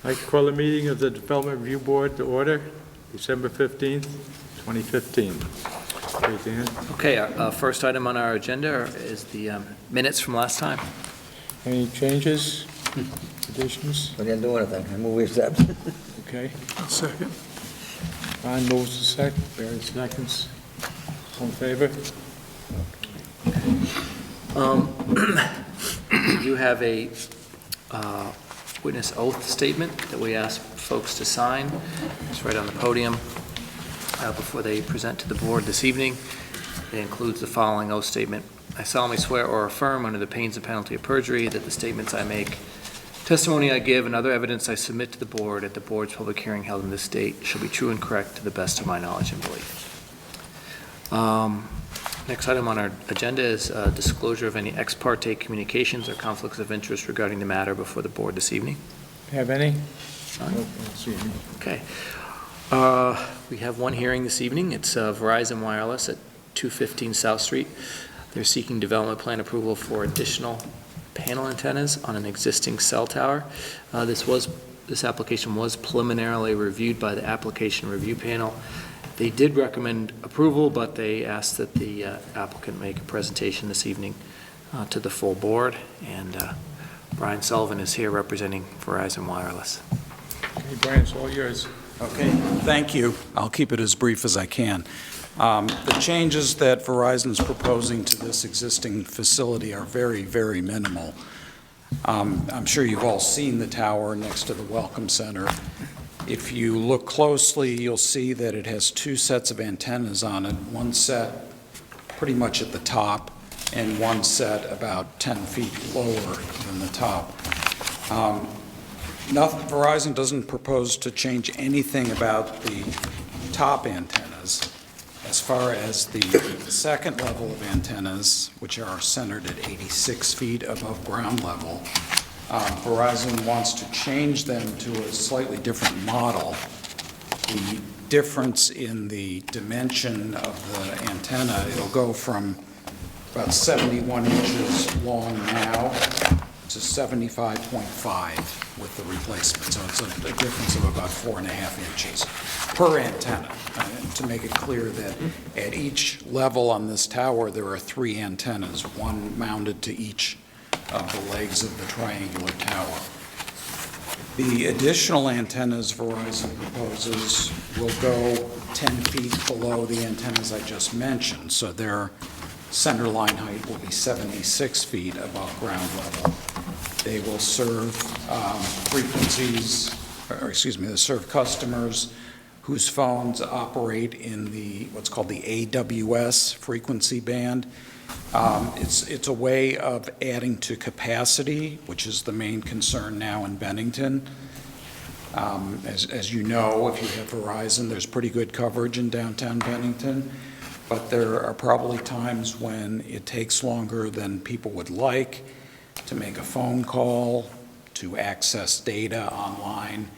I call the meeting of the Development Review Board to order, December 15th, 2015. Raise your hand. Okay, our first item on our agenda is the minutes from last time. Any changes, additions? We didn't do anything. I move we accept. Okay. Second. Ron moves to second, Barry seconds. All in favor? You have a witness oath statement that we ask folks to sign. It's right on the podium before they present to the board this evening. It includes the following oath statement. I solemnly swear or affirm under the pains and penalty of perjury that the statements I make, testimony I give, and other evidence I submit to the board at the board's public hearing held in this date shall be true and correct to the best of my knowledge and belief. Next item on our agenda is disclosure of any ex parte communications or conflicts of interest regarding the matter before the board this evening. Have any? None? Nope, I don't see any. Okay. We have one hearing this evening. It's Verizon Wireless at 215 South Street. They're seeking development plan approval for additional panel antennas on an existing cell tower. This application was preliminarily reviewed by the application review panel. They did recommend approval, but they asked that the applicant make a presentation this evening to the full board, and Brian Sullivan is here representing Verizon Wireless. Okay, Brian, it's all yours. Okay, thank you. I'll keep it as brief as I can. The changes that Verizon is proposing to this existing facility are very, very minimal. I'm sure you've all seen the tower next to the Welcome Center. If you look closely, you'll see that it has two sets of antennas on it, one set pretty much at the top and one set about 10 feet lower than the top. Verizon doesn't propose to change anything about the top antennas. As far as the second level of antennas, which are centered at 86 feet above ground level, Verizon wants to change them to a slightly different model. The difference in the dimension of the antenna, it'll go from about 71 inches long now to 75.5 with the replacement. So it's a difference of about 4.5 inches per antenna. To make it clear that at each level on this tower, there are 3 antennas, one mounted to each of the legs of the triangular tower. The additional antennas Verizon proposes will go 10 feet below the antennas I just mentioned, so their center line height will be 76 feet above ground level. They will serve they'll serve customers whose phones operate in what's called the AWS frequency band. It's a way of adding to capacity, which is the main concern now in Bennington. As you know, if you have Verizon, there's pretty good coverage in downtown Bennington, but there are probably times when it takes longer than people would like to make a phone call, to access data online,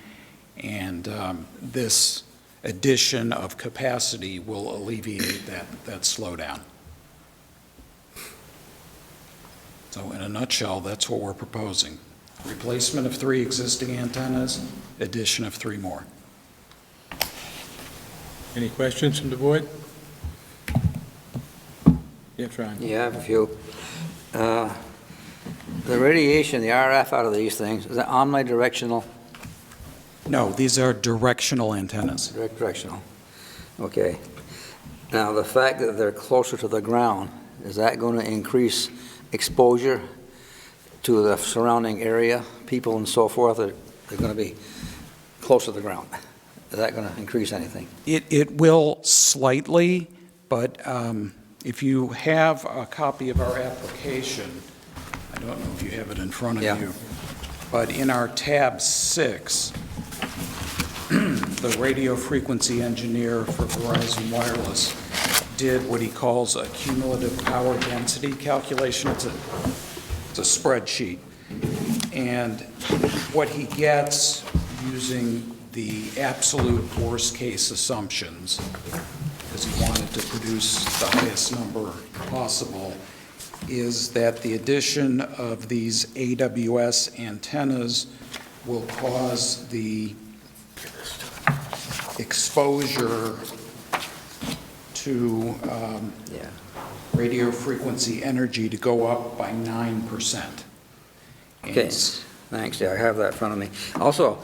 and this addition of capacity will alleviate that slowdown. So in a nutshell, that's what we're proposing. Replacement of 3 existing antennas, addition of 3 more. Any questions from the board? Yes, Ron. Yeah, I have a few. The radiation, the RF out of these things, is that omnidirectional? No, these are directional antennas. Directional. Okay. Now, the fact that they're closer to the ground, is that going to increase exposure to the surrounding area? People and so forth, they're going to be closer to the ground. Is that going to increase anything? It will slightly, but if you have a copy of our application, I don't know if you have it in front of you, but in our tab 6, the radio frequency engineer for Verizon Wireless did what he calls a cumulative power density calculation. It's a spreadsheet. And what he gets using the absolute worst case assumptions, because he wanted to produce the highest number possible, is that the addition of these AWS antennas will cause the exposure to Yeah. radio frequency energy to go up by 9%. And Okay, thanks, yeah, I have that in front of me. Also,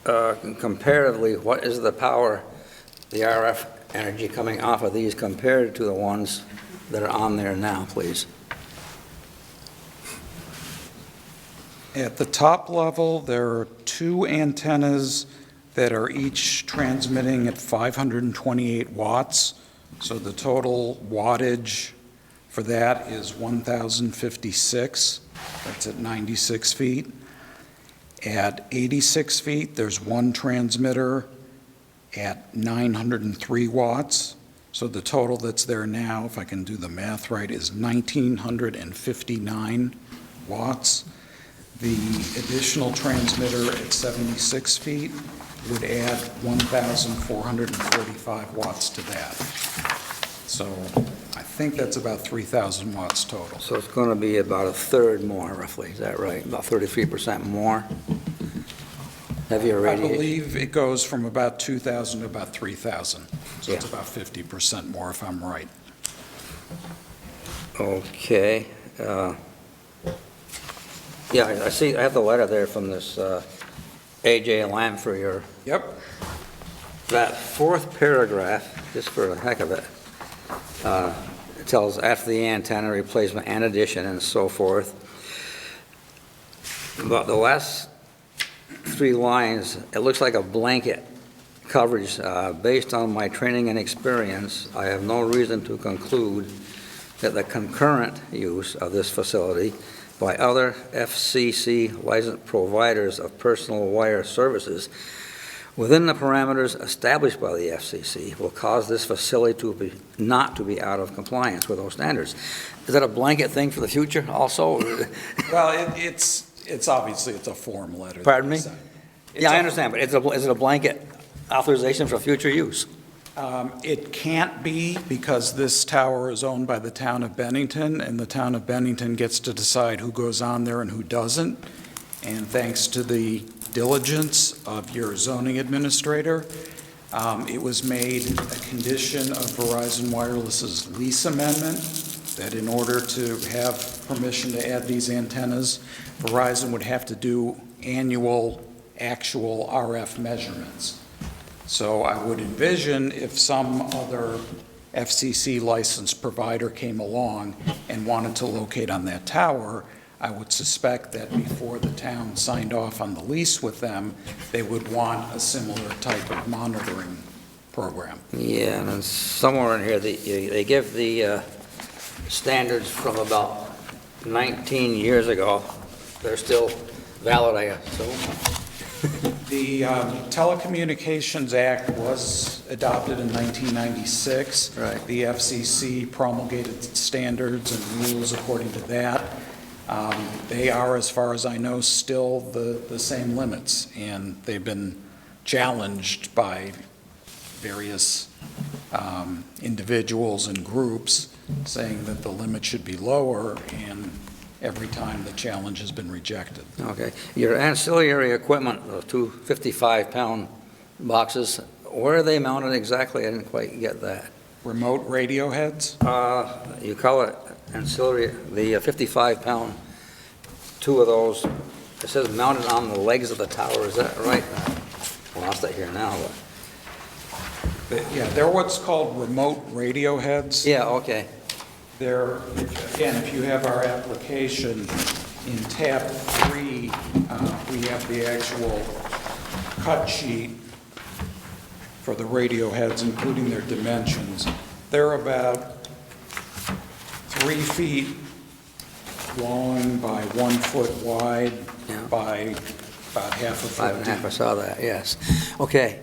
comparatively, what is the power, the RF energy coming off of these compared to the ones that are on there now, please? At the top level, there are 2 antennas that are each transmitting at 528 watts. So the total wattage for that is 1,056. That's at 96 feet. At 86 feet, there's 1 transmitter at 903 watts. So the total that's there now, if I can do the math right, is 1,959 watts. The additional transmitter at 76 feet would add 1,445 watts to that. So I think that's about 3,000 watts total. So it's going to be about a third more roughly, is that right? About 33% more? Heavier I radiation? believe it goes from about 2,000 to about 3,000. So it's Yeah. about 50% more if I'm right. Okay. Yeah, I see, I have the letter there from this A.J. Lamfrey. Yep. That fourth paragraph, just for the heck of it, it tells after the antenna replacement and addition and so forth. But the last 3 lines, it looks like a blanket coverage. Based on my training and experience, I have no reason to conclude that the concurrent use of this facility by other FCC licensed providers of personal wire services within the parameters established by the FCC will cause this facility not to be out of compliance with those standards. Is that a blanket thing for the future also? Well, it's obviously, it's a form letter. Pardon me? It's Yeah, I a- understand, but is it a blanket authorization for future use? It can't be, because this tower is owned by the town of Bennington, and the town of Bennington gets to decide who goes on there and who doesn't. And thanks to the diligence of your zoning administrator, it was made a condition of Verizon Wireless's lease amendment that in order to have permission to add these antennas, Verizon would have to do annual actual RF measurements. So I would envision if some other FCC licensed provider came along and wanted to locate on that tower, I would suspect that before the town signed off on the lease with them, they would want a similar type of monitoring program. Yeah, and then somewhere in here, they give the standards from about 19 years ago. They're still valid, I assume. The Telecommunications Act was adopted in 1996. Right. The FCC promulgated standards and rules according to that. They are, as far as I know, still the same limits, and they've been challenged by various individuals and groups saying that the limit should be lower, and every time the challenge has been rejected. Okay. Your ancillary equipment, the 2 55-pound boxes, where are they mounted exactly? I didn't quite get that. Remote radio heads? You call it ancillary, the 55-pound, 2 of those, it says mounted on the legs of the tower, is that right? I lost it here now, but, Yeah, they're what's called remote radio heads. yeah, okay. They're, again, if you have our application, in tab 3, we have the actual cut sheet for the radio heads, including their dimensions. They're about 3 feet long by 1 foot wide Yeah. by about half a foot 5.5, I deep. saw that, yes. Okay.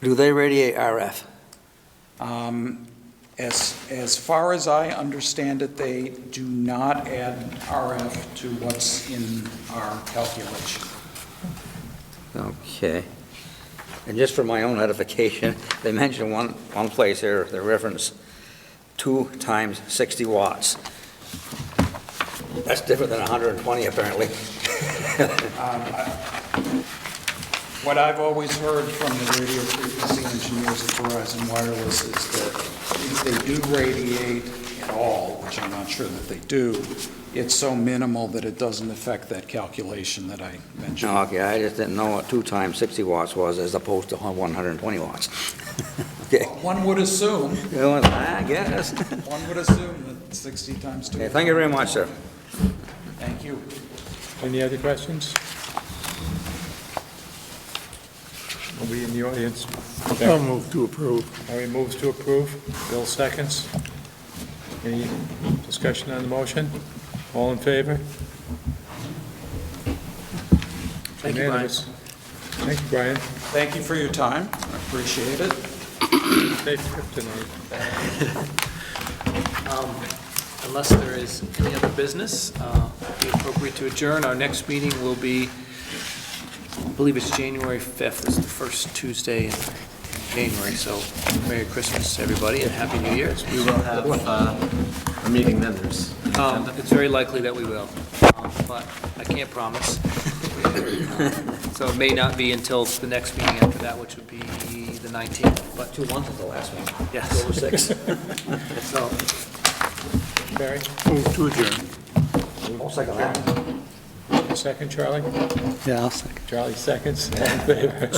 Do they radiate RF? As far as I understand it, they do not add RF to what's in our calculation. Okay. And just for my own edification, they mention one place here, they reference 2 times 60 watts. That's different than 120 apparently. What I've always heard from the radio frequency engineers at Verizon Wireless is that if they do radiate at all, which I'm not sure that they do, it's so minimal that it doesn't affect that calculation that I mentioned. Okay, I just didn't know what 2 times 60 watts was as opposed to 120 watts. Okay. One would assume, I guess. one would assume that 60 times 2. Okay, thank you very much, sir. Thank you. Any other questions? Nobody in the audience? I'll move to approve. Harry moves to approve. Bill seconds. Any discussion on the motion? All in favor? Thank you, Brian. Unanimous. Thank you, Brian. Thank you for your time. I appreciate it. Safe trip tonight. Unless there is any other business, it'd be appropriate to adjourn. Our next meeting will be, I believe it's January 5th. It's the first Tuesday in January, so Merry Christmas, everybody, and Happy New Year. We will have a meeting then, there's an agenda. It's very likely that we will, but I can't promise. So it may not be until the next meeting after that, which would be the 19th, but 2 months is the last one. yes. Over 6. So, Barry? Move to adjourn. I'll second that. Second, Charlie? Yeah, I'll second. Charlie seconds. All in favor?